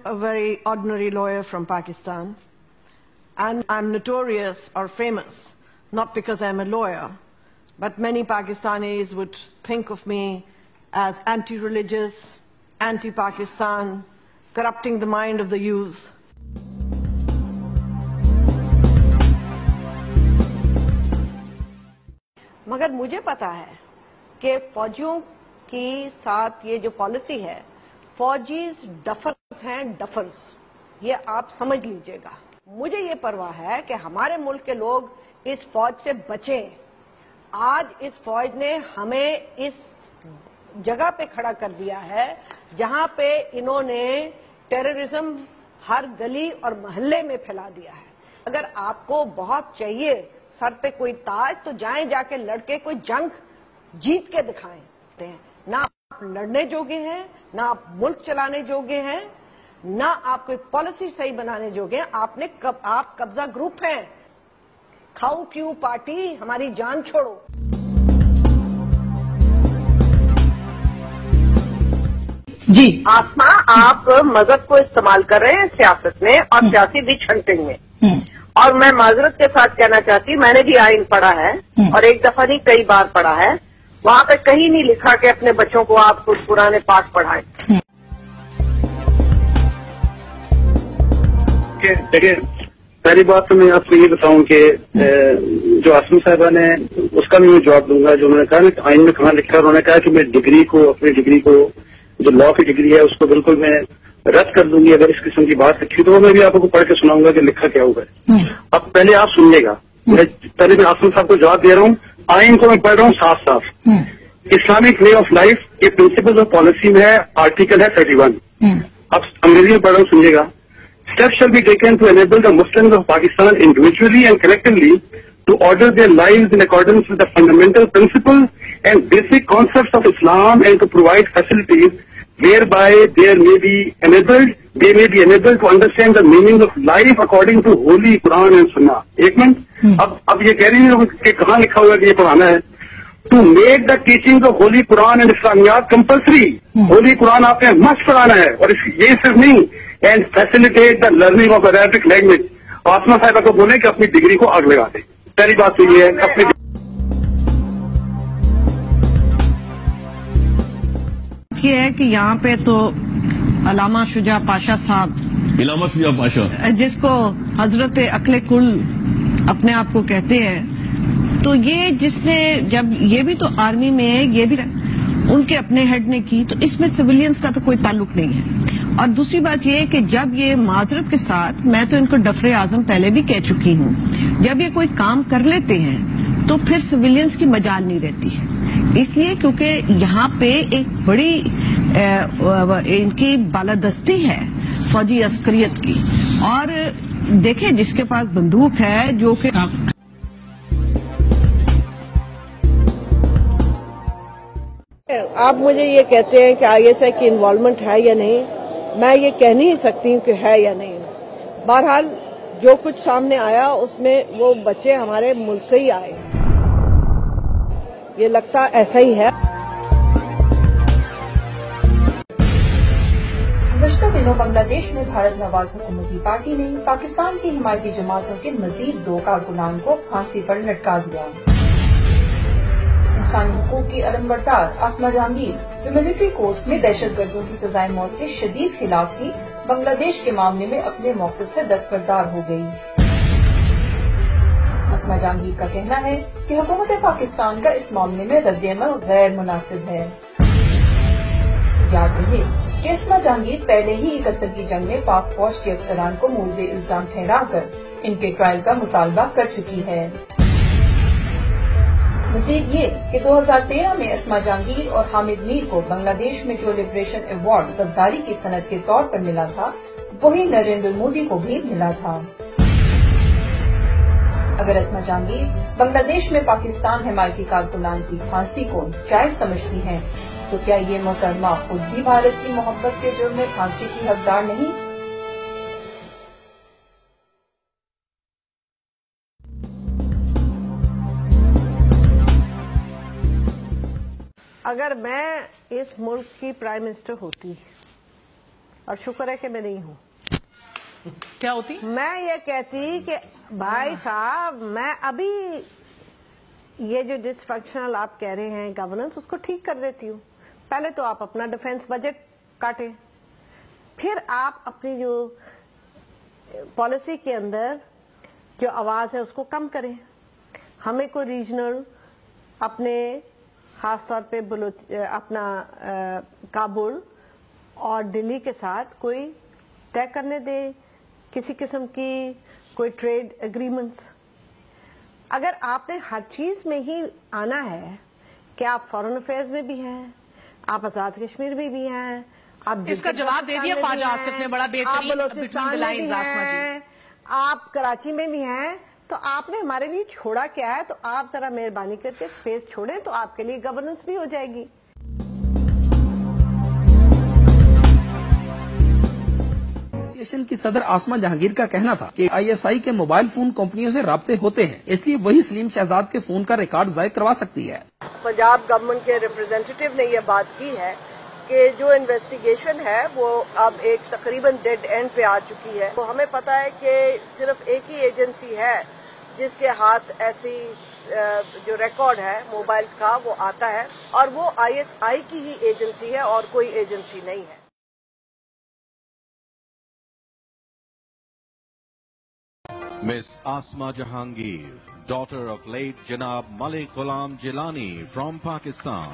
a very ordinary lawyer from Pakistan, and I'm notorious or famous not because I'm a lawyer, but many Pakistanis would think of me as anti-religious, anti-Pakistan, corrupting the mind of the youth. مگر مجھے پتا ہے کہ فوجیوں کی ساتھ یہ جو پالیسی ہے، فوجیز ڈفرز ہیں، ڈفرز، یہ آپ سمجھ لیجئے گا. مجھے یہ پرواہ ہے کہ ہمارے ملک کے لوگ اس فوج سے بچیں. آج اس فوج نے ہمیں اس جگہ پہ کھڑا کر دیا ہے جہاں پہ انہوں نے ٹیررزم ہر گلی اور محلے میں پھیلا دیا ہے. اگر آپ کو بہت چاہیے سر پہ کوئی تاج تو جائیں جا کے لڑ کے کوئی جنگ جیت کے دکھائیں. نہ آپ لڑنے جوگے ہیں، نہ آپ ملک چلانے جوگے ہیں، نہ آپ کوئی پالیسی صحیح بنانے جوگے ہیں. آپ قبضہ گروپ ہیں. کھاؤ کیوں پارٹی، ہماری جان چھوڑو. جی آسما، آپ مذہب کو استعمال کر رہے ہیں سیاست میں اور سیاسی وچ ہنٹنگ میں. اور میں معذرت کے ساتھ کہنا چاہتی ہوں، میں نے بھی آئین پڑھا ہے اور ایک دفعہ نہیں کئی بار پڑھا ہے. وہاں پہ کہیں نہیں لکھا کہ اپنے بچوں کو آپ کچھ پرانے پاک پڑھائیں. دیکھیے، پہلی بات تو میں آپ کو یہ بتاؤں کہ جو آسم صاحبہ نے اس کا بھی میں جواب دوں گا. جو انہوں نے کہا نا کہ آئین میں کہاں لکھا، انہوں نے کہا کہ میں ڈگری کو، اپنی ڈگری کو جو لا کی ڈگری ہے اس کو بالکل میں رد کر دوں گی اگر اس قسم کی بات لکھی تو میں بھی آپ کو پڑھ کے سناؤں گا کہ لکھا کیا ہوا ہے. اب پہلے آپ سنیے گا، پہلے میں آسم صاحب کو جواب دے رہا ہوں. آئین کو میں پڑھ رہا ہوں صاف صاف. اسلامک وے آف لائف کے پرنسپل آف پالیسی میں آرٹیکل ہے 31. اب انگریزی میں پڑھ رہا ہوں، سنیے گا. Steps shall be taken to enable the Muslims of Pakistan individually and collectively to order their lives in accordance with the fundamental principles and basic concepts of Islam and to provide facilities whereby they may be enabled to understand the meaning of life according to Holy Quran and Sunnah. ایک minute, اب یہ کہہ رہی ہے کہ کہاں لکھا ہوا ہے کہ یہ پڑھانا ہے. To make the teachings of Holy Quran and Islamiyat compulsory. Holy Quran آپ نے must پڑھانا ہے اور یہ صرف نہیں. And facilitate the learning of Arabic language. آسما صاحبہ کو بولیں کہ اپنی ڈگری کو آگ لگا دیں. پہلی بات تو یہ ہے اپنی یہ ہے کہ یہاں پہ تو علامہ شجاع پاشا صاحب، علامہ شجاع پاشا جس کو حضرت عقل کل اپنے آپ کو کہتے ہیں، تو یہ جس نے جب یہ بھی تو آرمی میں یہ بھی ان کے اپنے ہیڈ نے کی، تو اس میں سویلینز کا تو کوئی تعلق نہیں ہے. اور دوسری بات یہ کہ جب یہ معذرت کے ساتھ، میں تو ان کو ڈفر اعظم پہلے بھی کہہ چکی ہوں، جب یہ کوئی کام کر لیتے ہیں تو پھر سویلینز کی مجال نہیں رہتی. اس لیے کیونکہ یہاں پہ ایک بڑی ان کی بالادستی ہے فوجی عسکریت کی. اور دیکھیں جس کے پاس بندوق ہے، جو کہ آپ مجھے یہ کہتے ہیں کہ آئی ایس آئی کی انوالومنٹ ہے یا نہیں، میں یہ کہہ نہیں سکتی ہوں کہ ہے یا نہیں. بہرحال جو کچھ سامنے آیا اس میں وہ بچے ہمارے ملک سے ہی آئے، یہ لگتا ایسا ہی ہے. گزشتہ دنوں بنگلہ دیش میں بھارت نواز حکومتی پارٹی نے پاکستان کی حمایتی جماعتوں کے مزید 2 کارکنان کو پھانسی پر لٹکا دیا. انسانی حقوق کی علمبردار آسما جہانگیر، جو ملٹری کورس میں دہشت گردوں کی سزائے موت کے شدید خلاف تھی، بنگلہ دیش کے معاملے میں اپنے موقف سے دستبردار ہو گئی. آسما جہانگیر کا کہنا ہے کہ حکومت پاکستان کا اس معاملے میں رد عمل غیر مناسب ہے. یاد رہے کہ آسما جہانگیر پہلے ہی 71 کی جنگ میں پاک فوج کے افسران کو مورد الزام ٹھہرا کر ان کے ٹرائل کا مطالبہ کر چکی ہے. مزید یہ کہ 2013 میں آسما جہانگیر اور حامد میر کو بنگلہ دیش میں جو لبریشن ایوارڈ غداری کی صنعت کے طور پر ملا تھا، وہی نریندر مودی کو بھی ملا تھا. اگر آسما جہانگیر بنگلہ دیش میں پاکستان حمایتی کارکنان کی پھانسی کو جائز سمجھتی ہیں، تو کیا یہ محترمہ خود بھی بھارت کی محبت کے جرم میں پھانسی کی حقدار نہیں؟ اگر میں اس ملک کی پرائم منسٹر ہوتی اور شکر ہے کہ میں نہیں ہوں. کیا ہوتی؟ میں یہ کہتی کہ بھائی صاحب میں ابھی یہ جو ڈس فنکشنل آپ کہہ رہے ہیں گورننس اس کو ٹھیک کر دیتی ہوں. پہلے تو آپ اپنا ڈیفنس بجٹ کاٹیں, پھر آپ اپنی جو پالیسی کے اندر جو آواز ہے اس کو کم کریں. ہمیں کوئی ریجنل اپنے خاص طور پہ اپنا کابل اور دلی کے ساتھ کوئی طے کرنے دیں کسی قسم کی کوئی ٹریڈ ایگریمنٹس. اگر آپ نے ہر چیز میں ہی آنا ہے کہ آپ فارن افیئرز میں بھی ہیں, آپ آزاد کشمیر میں بھی ہیں, آپ اس کا جواب دے دیا خواجہ آصف نے بڑا بہترین بٹوین دی لائنز. آسما جی آپ کراچی میں بھی ہیں, تو آپ نے ہمارے لیے چھوڑا کیا ہے؟ تو آپ ذرا مہربانی کر کے اسپیس چھوڑیں تو آپ کے لیے گورننس بھی ہو جائے گی. ایسوسی ایشن کی صدر آسما جہانگیر کا کہنا تھا کہ آئی ایس آئی کے موبائل فون کمپنیوں سے رابطے ہوتے ہیں, اس لیے وہی سلیم شہزاد کے فون کا ریکارڈ ضائع کروا سکتی ہے. پنجاب گورنمنٹ کے ریپرزینٹیٹیو نے یہ بات کی ہے کہ جو انویسٹیگیشن ہے وہ اب ایک تقریباً ڈیڈ اینڈ پہ آ چکی ہے. تو ہمیں پتا ہے کہ صرف ایک ہی ایجنسی ہے جس کے ہاتھ ایسی جو ریکارڈ ہے موبائلز کا وہ آتا ہے, اور وہ آئی ایس آئی کی ہی ایجنسی ہے اور کوئی ایجنسی نہیں ہے. Miss Asma Jahangir, daughter of late Janab Malik Ghulam Jilani from Pakistan.